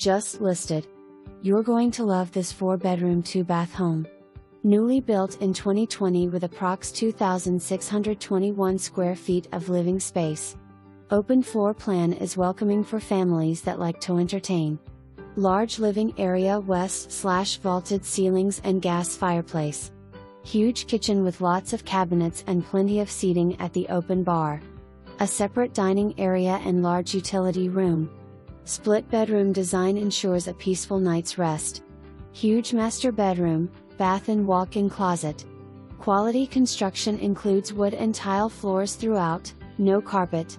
Just listed. You're going to love this 4-bedroom 2-bath home. Newly built in 2020 with approx 2,621 square feet of living space. Open floor plan is welcoming for families that like to entertain. Large living area west/vaulted ceilings and gas fireplace. Huge kitchen with lots of cabinets and plenty of seating at the open bar. A separate dining area and large utility room. Split bedroom design ensures a peaceful night's rest. Huge master bedroom, bath and walk-in closet. Quality construction includes wood and tile floors throughout, no carpet.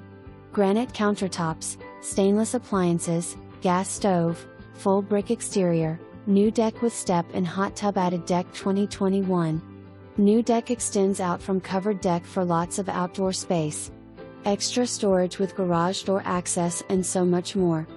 Granite countertops, stainless appliances, gas stove, full brick exterior, new deck with step and hot tub added deck 2021. New deck extends out from covered deck for lots of outdoor space. Extra storage with garage door access and so much more.